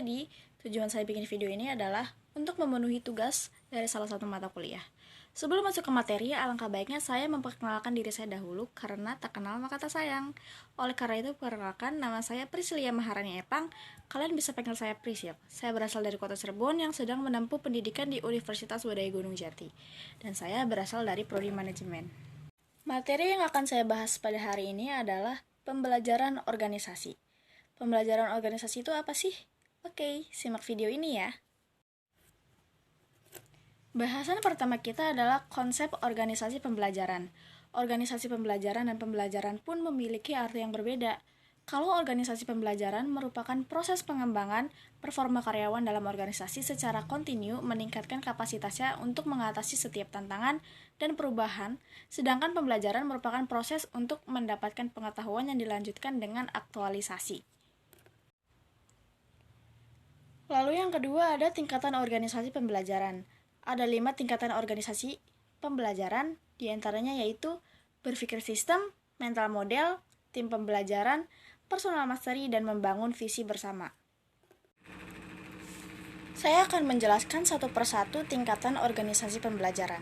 Jadi, tujuan saya bikin video ini adalah untuk memenuhi tugas dari salah satu mata kuliah. Sebelum masuk ke materi, alangkah baiknya saya memperkenalkan diri saya dahulu karena tak kenal maka tak sayang. Oleh karena itu, perkenalkan, nama saya Priscilia Maharani Epang. Kalian bisa panggil saya Prisil. Saya berasal dari kota Cirebon yang sedang menempuh pendidikan di Universitas Wadaya Gunung Jati. Dan saya berasal dari Prodi Manajemen. Materi yang akan saya bahas pada hari ini adalah pembelajaran organisasi. Pembelajaran organisasi itu apa sih? Oke, simak video ini ya. Bahasan pertama kita adalah konsep organisasi pembelajaran. Organisasi pembelajaran dan pembelajaran pun memiliki arti yang berbeda. Kalau organisasi pembelajaran merupakan proses pengembangan performa karyawan dalam organisasi secara kontinu meningkatkan kapasitasnya untuk mengatasi setiap tantangan dan perubahan, sedangkan pembelajaran merupakan proses untuk mendapatkan pengetahuan yang dilanjutkan dengan aktualisasi. Lalu yang kedua ada tingkatan organisasi pembelajaran. Ada 5 tingkatan organisasi pembelajaran, diantaranya yaitu berpikir sistem, mental model, tim pembelajaran, personal mastery, dan membangun visi bersama. Saya akan menjelaskan satu persatu tingkatan organisasi pembelajaran.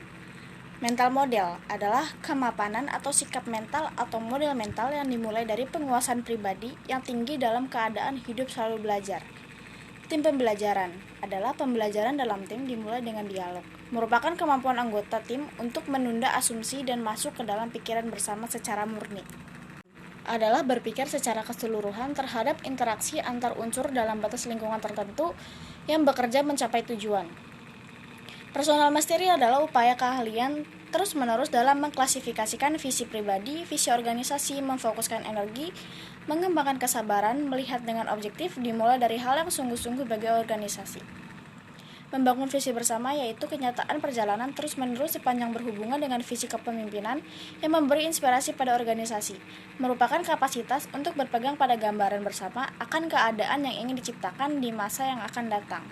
Mental model adalah kemapanan atau sikap mental atau model mental yang dimulai dari penguasaan pribadi yang tinggi dalam keadaan hidup selalu belajar. Tim pembelajaran adalah pembelajaran dalam tim dimulai dengan dialog, merupakan kemampuan anggota tim untuk menunda asumsi dan masuk ke dalam pikiran bersama secara murni. Adalah berpikir secara keseluruhan terhadap interaksi antar unsur dalam batas lingkungan tertentu yang bekerja mencapai tujuan. Personal mastery adalah upaya keahlian terus-menerus dalam mengklasifikasikan visi pribadi, visi organisasi, memfokuskan energi, mengembangkan kesabaran, melihat dengan objektif, dimulai dari hal yang sungguh-sungguh bagi organisasi. Membangun visi bersama yaitu kenyataan perjalanan terus-menerus sepanjang berhubungan dengan visi kepemimpinan yang memberi inspirasi pada organisasi, merupakan kapasitas untuk berpegang pada gambaran bersama akan keadaan yang ingin diciptakan di masa yang akan datang.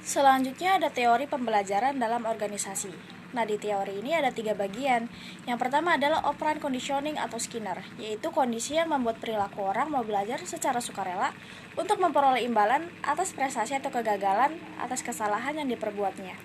Selanjutnya ada teori pembelajaran dalam organisasi. Nah, di teori ini ada 3 bagian. Yang pertama adalah operant conditioning atau Skinner, yaitu kondisi yang membuat perilaku orang mau belajar secara sukarela untuk memperoleh imbalan atas prestasi atau kegagalan atas kesalahan yang diperbuatnya.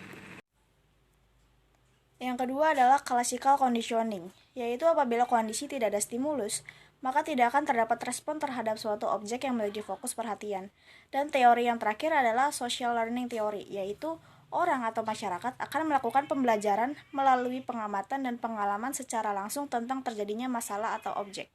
Yang kedua adalah classical conditioning, yaitu apabila kondisi tidak ada stimulus, maka tidak akan terdapat respon terhadap suatu objek yang menjadi fokus perhatian. Dan teori yang terakhir adalah social learning theory, yaitu orang atau masyarakat akan melakukan pembelajaran melalui pengamatan dan pengalaman secara langsung tentang terjadinya masalah atau objek.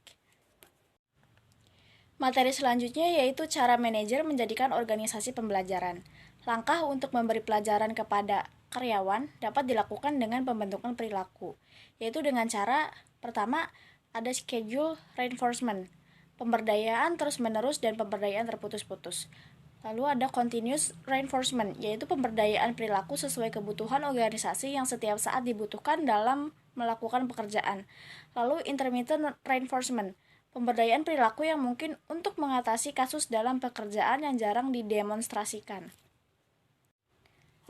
Materi selanjutnya yaitu cara manajer menjadikan organisasi pembelajaran. Langkah untuk memberi pelajaran kepada karyawan dapat dilakukan dengan pembentukan perilaku, yaitu dengan cara pertama ada schedule reinforcement, pemberdayaan terus-menerus dan pemberdayaan terputus-putus. Lalu ada continuous reinforcement, yaitu pemberdayaan perilaku sesuai kebutuhan organisasi yang setiap saat dibutuhkan dalam melakukan pekerjaan. Lalu intermittent reinforcement, pemberdayaan perilaku yang mungkin untuk mengatasi kasus dalam pekerjaan yang jarang didemonstrasikan.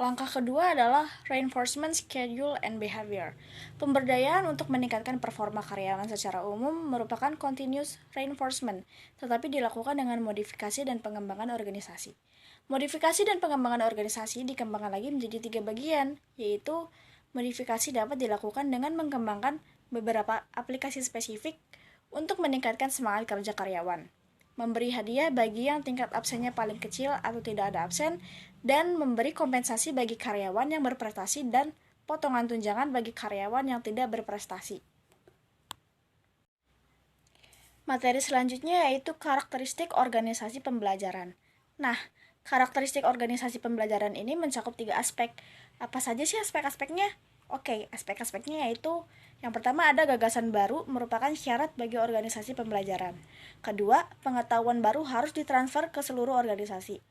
Langkah kedua adalah reinforcement schedule and behavior. Pemberdayaan untuk meningkatkan performa karyawan secara umum merupakan continuous reinforcement, tetapi dilakukan dengan modifikasi dan pengembangan organisasi. Modifikasi dan pengembangan organisasi dikembangkan lagi menjadi 3 bagian, yaitu modifikasi dapat dilakukan dengan mengembangkan beberapa aplikasi spesifik untuk meningkatkan semangat kerja karyawan, memberi hadiah bagi yang tingkat absennya paling kecil atau tidak ada absen, dan memberi kompensasi bagi karyawan yang berprestasi dan potongan tunjangan bagi karyawan yang tidak berprestasi. Materi selanjutnya yaitu karakteristik organisasi pembelajaran. Nah, karakteristik organisasi pembelajaran ini mencakup 3 aspek. Apa saja sih aspek-aspeknya? Oke, aspek-aspeknya yaitu yang pertama ada gagasan baru merupakan syarat bagi organisasi pembelajaran. Kedua, pengetahuan baru harus ditransfer ke seluruh organisasi.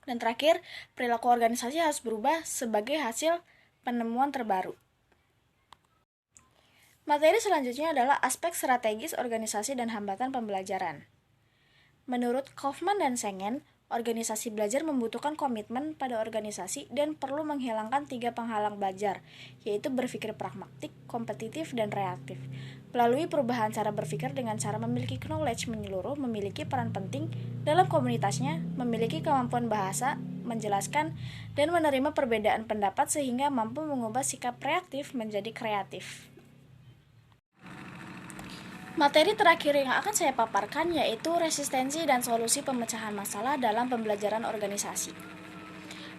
Dan terakhir, perilaku organisasi harus berubah sebagai hasil penemuan terbaru. Materi selanjutnya adalah aspek strategis organisasi dan hambatan pembelajaran. Menurut Kaufman dan Sengen, Organisasi belajar membutuhkan komitmen pada organisasi dan perlu menghilangkan 3 penghalang belajar, yaitu berpikir pragmatik, kompetitif, dan reaktif. Melalui perubahan cara berpikir dengan cara memiliki knowledge menyeluruh, memiliki peran penting dalam komunitasnya, memiliki kemampuan bahasa, menjelaskan, dan menerima perbedaan pendapat sehingga mampu mengubah sikap reaktif menjadi kreatif. Materi terakhir yang akan saya paparkan yaitu resistensi dan solusi pemecahan masalah dalam pembelajaran organisasi.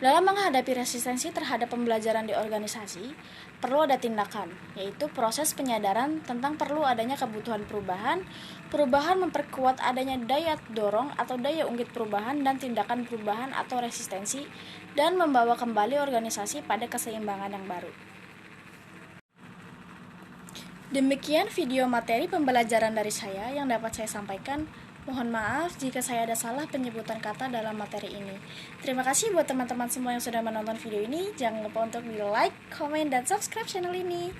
Dalam menghadapi resistensi terhadap pembelajaran di organisasi, perlu ada tindakan, yaitu proses penyadaran tentang perlu adanya kebutuhan perubahan, perubahan memperkuat adanya daya dorong atau daya ungkit perubahan dan tindakan perubahan atau resistensi, dan membawa kembali organisasi pada keseimbangan yang baru. Demikian video materi pembelajaran dari saya yang dapat saya sampaikan. Mohon maaf jika saya ada salah penyebutan kata dalam materi ini. Terima kasih buat teman-teman semua yang sudah menonton video ini. Jangan lupa untuk di like, komen, dan subscribe channel ini.